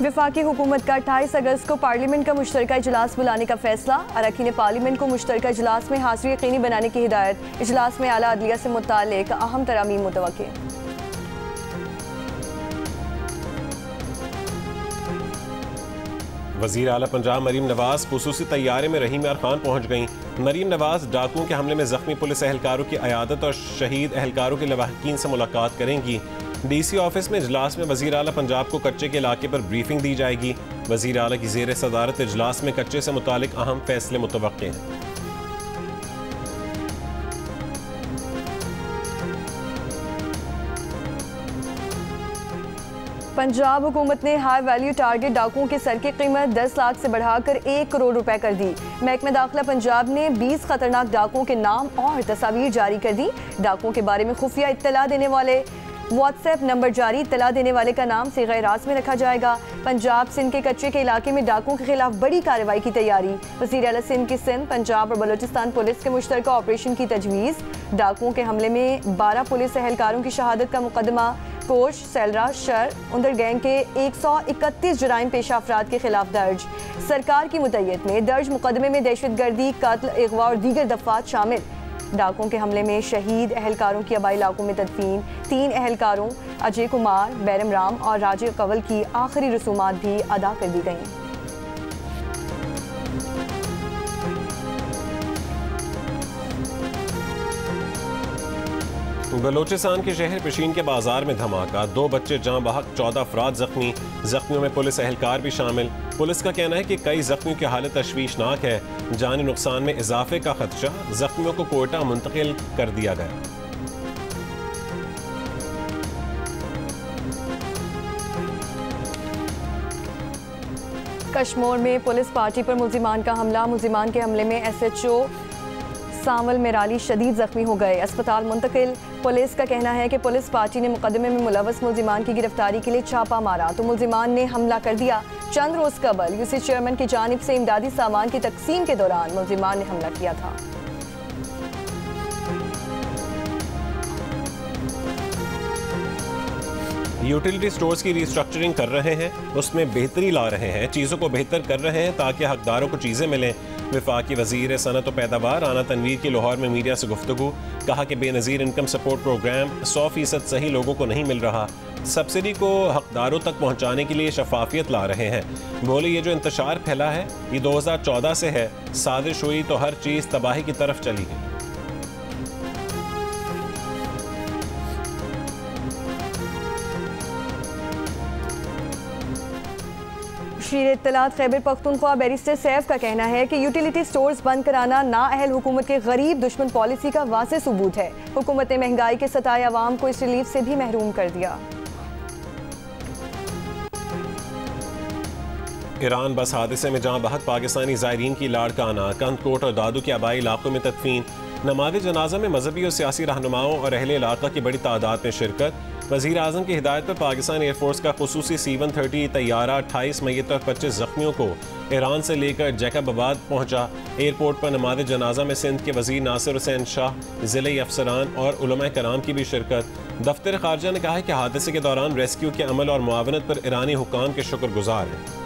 वफाकी हुकूमत का 28 अगस्त को पार्लियामेंट का मुश्तरका इजलास बुलाने का फैसला। अरकान पार्लियामेंट को मुश्तरका इजलास में हाज़िरी यकीनी बनाने की हिदायत। इजलास में आला अदलिया से मुताल्लिक अहम तरामीम मुतवक्के। वज़ीर आला पंजाब मरीम नवाज खुसूसी तैयारे में रहीम यार खान पहुँच गईं। मरीम नवाज डाकुओं के हमले में जख्मी पुलिस एहलकारों की अयादत और शहीद एहलकारों के लवाहिकीन से मुलाकात करेंगी। DC ऑफिस में इजलास में वज़ीर आला पंजाब को कच्चे के इलाके पर ब्रीफिंग दी जाएगी। वज़ीर आला की ज़ेर सदारत इजलास में कच्चे से मुतालिक अहम फैसले मुतवक्के हैं। पंजाब हुकूमत ने हाई वैल्यू टारगेट डाकुओं के सर की कीमत 10 लाख से बढ़ाकर 1 करोड़ रुपए कर दी। महकमा दाखिला पंजाब ने 20 खतरनाक डाकुओं के नाम और तस्वीर जारी कर दी। डाकुओं के बारे में खुफिया इत्तला देने वाले व्हाट्सएप नंबर जारी। इत्तला देने वाले का नाम सिग़े राज में रखा जाएगा। पंजाब सिंध के कच्चे के इलाके में डाकुओं के खिलाफ बड़ी कार्रवाई की तैयारी। वज़ीर आला सिंध की सिंध, पंजाब और बलोचिस्तान पुलिस के मुश्तरका ऑपरेशन की तजवीज़। डाकुओं के हमले में 12 पुलिस एहलकारों की शहादत का मुकदमा कोश, सेलरा, शर, उंदर गैंग के 131 जराइम पेशा अफराद के खिलाफ दर्ज। सरकार की मुद्दत में दर्ज मुकदमे में दहशतगर्दी, कत्ल, अगवा और दीगर दफात शामिल। डाकुओं के हमले में शहीद एहलकारों की आबाई इलाकों में तदफीन। 3 एहलकारों अजय कुमार, बैरम राम और राजीव कंवल की आखिरी रसूमात भी अदा कर दी गईं। बलोचिस्तान के शहर पेशीन के बाजार में धमाका, 2 बच्चे जाँ बहक, 14 अफराद जख्मी। जख्मियों में पुलिस एहलकार भी शामिल। पुलिस का कहना है कि कई जख्मियों की हालत तशवीशनाक है। जानी नुकसान में इजाफे का खदशा, जख्मियों को कोयटा मुंतकिल कर दिया गया। कश्मीर में पुलिस पार्टी पर मुल्जिमान का हमला। मुल्जिमान के हमले में SHO सावल मेराली शदीद जख्मी हो गए, अस्पताल मुंतकिल। पुलिस का कहना है कि पुलिस पार्टी ने मुकदमे में मुलव्वस मुल्जिमान की गिरफ्तारी के लिए छापा मारा तो मुल्जिमान ने हमला कर दिया। चंद रोज कबल UC चेयरमैन की जानिब से इमदादी सामान की तकसीम के दौरान मुल्जिमान ने हमला किया था। यूटिलिटी स्टोर्स की रिस्ट्रक्चरिंग कर रहे हैं, उसमें बेहतरी ला रहे हैं, चीज़ों को बेहतर कर रहे हैं ताकि हकदारों को चीज़ें मिलें। वफाकी वज़ीर सनत व पैदावार राना तनवीर की लाहौर में मीडिया से गुफ्तगू। कहा कि बेनज़ीर इनकम सपोर्ट प्रोग्राम 100% सही लोगों को नहीं मिल रहा। सब्सिडी को हकदारों तक पहुँचाने के लिए शफाफियत ला रहे हैं। बोले ये जो इंतशार फैला है ये 2014 से है, साजिश हुई तो हर चीज़ तबाही की तरफ चली गई। शीर इत्तलात खैबर पख्तूनख्वा बैरिस्टर सैफ का कहना है कि यूटिलिटी स्टोर्स बंद कराना नाअहल हुकूमत के गरीब दुश्मन पॉलिसी का वाज़ेह सबूत है। हुकूमत ने महंगाई के सताए अवाम को इस रिलीफ से भी महरूम कर दिया। ईरान बस हादसे में जहाँ बहक पाकिस्तानी ज़ायरीन की लाड़काना, कंदकोट और दादू के आबाई इलाकों में तदफीन। नमाज़ जनाजा में मजहबी और सियासी रहनुमाओं और अहले इलाका की बड़ी तादाद में शिरकत। वज़ीर आज़म की हिदायत पर पाकिस्तान एयरफोर्स का खुसूसी C-130 तैयारा 28 मई तक 25 जख्मियों को ईरान से लेकर जैकबाबाद पहुँचा। एयरपोर्ट पर नमाज़ जनाजा में सिंध के वज़ीर नासिर हुसैन शाह, ज़िले अफसरान और उलमाए कराम की भी शिरकत। दफ्तर ख़ारजा ने कहा है कि हादसे के दौरान रेस्क्यू के अमल और मुआवनत पर ईरानी हुक्काम के शुक्रगुजार हैं।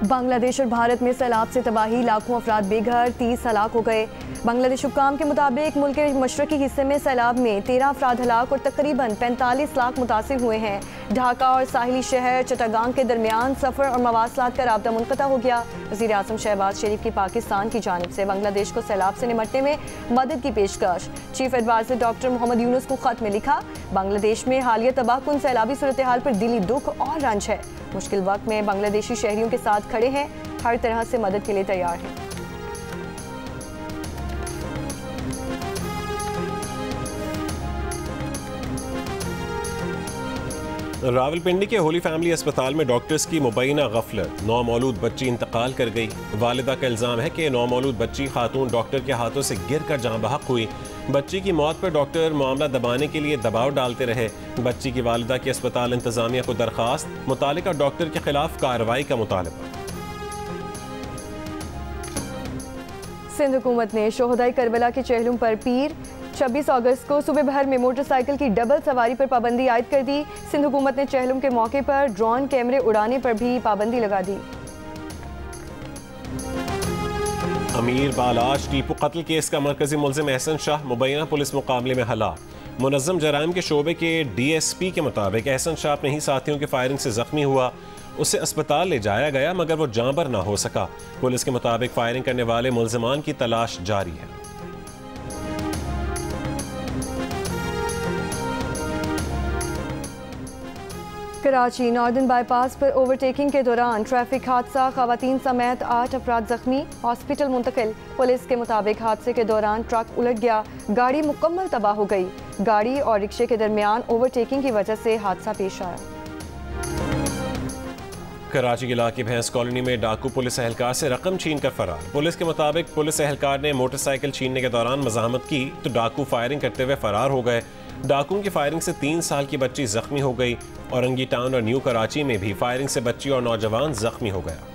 बांग्लादेश और भारत में सैलाब से तबाही, लाखों अफराद बेघर, 30 हलाक हो गए। बांग्लादेश हुक्काम के मुताबिक मुल्क के मशरकी हिस्से में सैलाब में 13 अफराद हलाक और तकरीबन 45 लाख मुतासिर हुए हैं। ढाका और साहिली शहर चट्टागांग के दरमियान सफ़र और मवासलात का राब्ता मुनक़ता हो गया। वज़ीर आज़म शहबाज शरीफ की पाकिस्तान की जानिब से बांग्लादेश को सैलाब से निमटने में मदद की पेशकश। Chief adviser doctor Mohammad Yunus को ख़त में लिखा, बांग्लादेश में हालिया तबाहकुन सैलाबी सूरत हाल पर दिली दुख और रंज है। मुश्किल वक्त में बांग्लादेशी शहरियों के साथ खड़े हैं, हर तरह से मदद के लिए तैयार हैं। रावलपिंडी के होली फैमिली अस्पताल में डॉक्टर्स की मुबैना गफलत, नौमौलूद बच्ची इंतकाल कर गई। वालिदा का इल्ज़ाम है कि नौमौलूद बच्ची खातून डॉक्टर के हाथों से गिर कर जाँ बहक हुई। बच्ची की मौत पर डॉक्टर मामला दबाने के लिए दबाव डालते रहे। बच्ची की वालिदा की अस्पताल इंतजामिया को दरखास्त, मुतालिका डॉक्टर के खिलाफ कार्रवाई का मुतालबा। सिंध हुकूमत ने शोहदाई करबला के चेहलुम पर पीर 26 अगस्त को सुबह भर में मोटरसाइकिल की डबल सवारी पर पाबंदी आयद कर दी। सिंध हुकूमत ने चेहलुम के मौके पर ड्रोन कैमरे उड़ाने पर भी पाबंदी लगा दी। अमीर बालाश टीपू कत्ल केस का मरकजी मुलजिम एहसन शाह मुबैना पुलिस मुकाबले में हलाक। मुनज़्ज़म जराइम के शोबे के DSP के मुताबिक एहसन शाह अपने ही साथियों की फायरिंग से जख्मी हुआ। उसे अस्पताल ले जाया गया मगर वो जांबर ना हो सका। पुलिस के मुताबिक फायरिंग करने वाले मुल्जिमान की तलाश जारी है। कराची नॉर्दर्न बाईपास पर ओवरटेकिंग के दौरान ट्रैफिक हादसा, खवातीन समेत 8 अफराद जख्मी, हॉस्पिटल मुंतकिल। पुलिस के मुताबिक हादसे के दौरान ट्रक उलट गया, गाड़ी मुकम्मल तबाह हो गई। गाड़ी और रिक्शे के दरमियान ओवरटेकिंग की वजह से हादसा पेश आया। कराची के इलाके भैंस कॉलोनी में डाकू पुलिस एहलकार से रकम छीन कर फरार। पुलिस के मुताबिक पुलिस एहलकार ने मोटरसाइकिल छीनने के दौरान मज़ाहमत की तो डाकू फायरिंग करते हुए फरार हो गए। डाकुओं की फायरिंग से 3 साल की बच्ची जख्मी हो गई। औरंगी टाउन और न्यू कराची में भी फायरिंग से बच्ची और नौजवान जख्मी हो गया।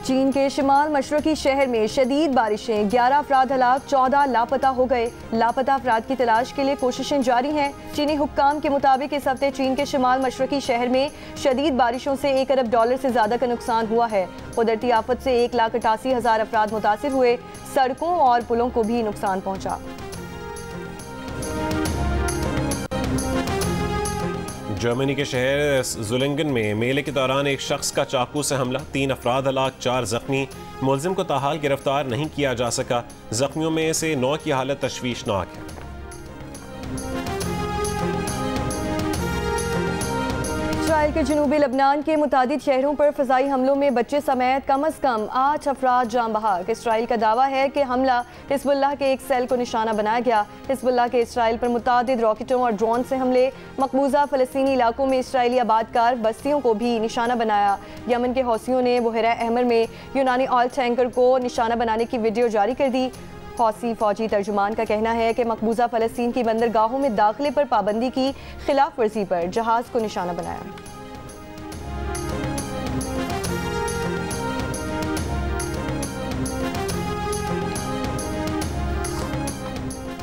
चीन के शिमाल मशरकी शहर में शदीद बारिशें, 11 अफराद हलाक, 14 लापता हो गए। लापता अफराद की तलाश के लिए कोशिशें जारी हैं। चीनी हुक्काम के मुताबिक इस हफ्ते चीन के शिमाल मशरकी शहर में शदीद बारिशों से $1 अरब से ज्यादा का नुकसान हुआ है। कुदरती आफत से 1,88,000 अफराद मुतासिर हुए। सड़कों और पुलों को भी नुकसान पहुंचा। जर्मनी के शहर जुलिंगन में मेले के दौरान एक शख्स का चाकू से हमला, 3 अफराद हलाक, 4 जख्मी। मुलजिम को ताहाल गिरफ्तार नहीं किया जा सका। जख्मियों में से 9 की हालत तशवीशनाक है। इसराइल के जनूबी लबनान के मुतादिद शहरों पर फ़ज़ाई हमलों में बच्चे समेत कम अज़ कम 8 अफराद जान बहक। इसराइल का दावा है कि हमला हिज़्बुल्लाह के एक सेल को निशाना बनाया गया। हिज़्बुल्लाह के इसराइल पर मुतादिद रॉकेटों और ड्रोन से हमले, मकबूजा फ़लस्तीनी इलाकों में इसराइली आबादकार बस्तियों को भी निशाना बनाया। यमन के हौसियों ने बहरा अहमर में यूनानी ऑयल टैंकर को निशाना बनाने की वीडियो जारी कर दी। हौसी फौजी तर्जुमान का कहना है कि मकबूजा फ़लस्तीन की बंदरगाहों में दाखिले पर पाबंदी की खिलाफ वर्जी पर जहाज़ को निशाना बनाया।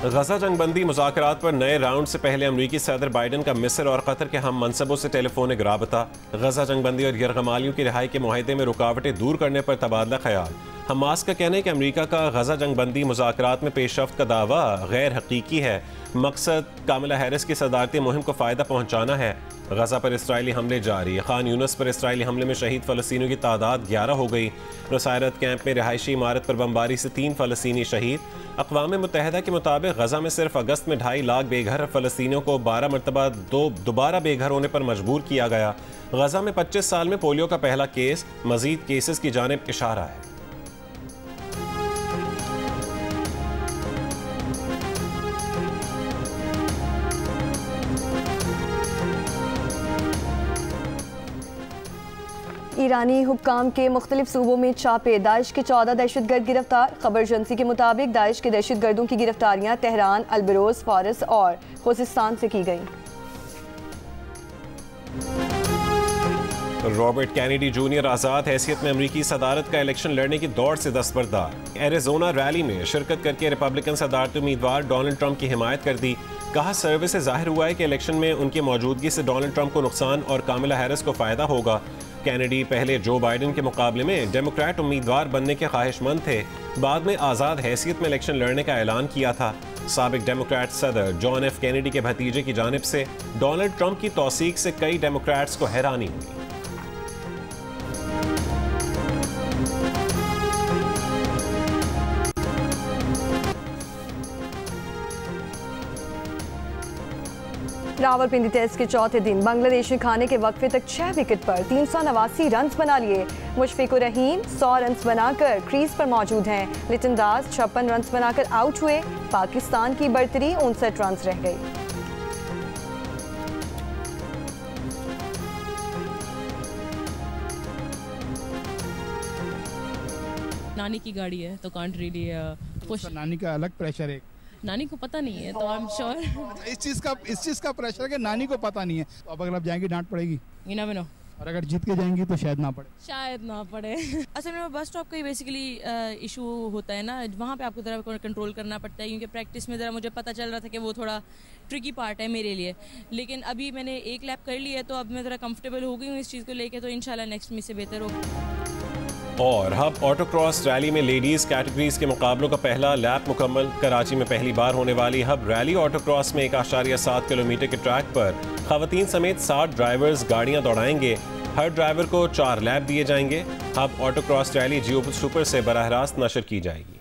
गजा जंगबंदी मुज़ाकरात पर नए राउंड से पहले अमरीकी सदर बाइडन का मिस्र और कतर के हम मनसबों से टेलीफोनिक राबता। गजा जंगबंदी और यरगमालियों की रिहाई के मुआहदे में रुकावटें दूर करने पर तबादला ख्याल। हमास का कहना है कि अमरीका का गजा जंगबंदी मुज़ाकरात में पेशरफ्त का दावा गैर हकीकी है। मकसद कामिला हैरिस की सदारती मुहिम को फ़ायदा पहुँचाना है। गजा पर इसराइली हमले जारी। खान यूनस पर इसराइली हमले में शहीद फ़लस्तीनियों की तादाद 11 हो गई। नुसायरत कैंप में रिहायशी इमारत पर बमबारी से 3 फ़लस्तीनी शहीद। अक़वाम मुत्तहिदा के मुताबिक गजा में सिर्फ अगस्त में 2.5 लाख बेघर फ़लस्तीनियों को 12 मरतबा दोबारा बेघर होने पर मजबूर किया गया। गजा में 25 साल में पोलियो का पहला केस, मजीद केसेस की जानिब इशारा है। ईरानी हुक्काम के मुख्तलिफ सूबों में छापे, दाइश के 14 दहशतगर्द गिरफ्तार। खबर एजेंसी के मुताबिक दाइश के दहशतगर्दों की गिरफ्तारियां तेहरान, अल्बरोज, फारस और खुजिस्तान से की गई। रॉबर्ट कैनेडी जूनियर आज़ाद हैसियत में अमरीकी सदारत का इलेक्शन लड़ने की दौड़ से दस्तबरदार। एरिज़ोना रैली में शिरकत करके रिपब्लिकन सदारती उम्मीदवार डोनाल्ड ट्रंप की हिमायत कर दी। कहा सर्वे से जाहिर हुआ है कि इलेक्शन में उनकी मौजूदगी से डोनाल्ड ट्रंप को नुकसान और कामिला हैरिस को फ़ायदा होगा। कैनेडी पहले जो बाइडन के मुकाबले में डेमोक्रेट उम्मीदवार बनने के ख्वाहिशमंद थे, बाद में आज़ाद हैसियत में इलेक्शन लड़ने का ऐलान किया था। साबिक डेमोक्रेट सदर जॉन एफ कैनेडी के भतीजे की जानिब से डोनाल्ड ट्रंप की तौसीक से कई डेमोक्रेट्स को हैरानी हुई। रावलपिंडी टेस्ट के चौथे दिन बांग्लादेश ने खाने के वक्फे तक 6 विकेट पर 389 रन बना लिए। मुशफिकुर रहीम 100 रन बनाकर क्रीज पर मौजूद हैं। लिटन दास 56 रन बनाकर आउट हुए। पाकिस्तान की बढ़तरी 59 रन रह गई। नानी की गाड़ी है तो कांट रियली पुश। नानी का अलग प्रेशर है, नानी को पता नहीं है तो आई एम श्योर। इस चीज़ का प्रेशर है कि नानी को पता नहीं है, तो अब अगर आप जाएंगी डांट पड़ेगी, यू नेवर नो, और अगर जीत के जाएंगी तो शायद ना पड़े। शायद ना पड़े। असल में बस स्टॉप का ही बेसिकली इशू होता है ना, वहाँ पे आपको ज़रा कंट्रोल करना पड़ता है, क्योंकि प्रैक्टिस में ज़रा मुझे पता चल रहा था कि वो थोड़ा ट्रिकी पार्ट है मेरे लिए, लेकिन अभी मैंने एक लैप कर ली है तो अब मैं ज़रा कंफर्टेबल हो गई हूँ इस चीज़ को लेके, तो इंशाल्लाह नेक्स्ट में से बेहतर होगा। और हब ऑटोक्रॉस रैली में लेडीज़ कैटेगरीज के मुकाबलों का पहला लैप मुकम्मल। कराची में पहली बार होने वाली हब रैली ऑटोक्रॉस में 1.7 किलोमीटर के ट्रैक पर खवातीन समेत 60 ड्राइवर्स गाड़ियां दौड़ाएंगे। हर ड्राइवर को 4 लैप दिए जाएंगे। हब ऑटोक्रॉस रैली जियो सुपर से बराह रास्त नशर की जाएगी।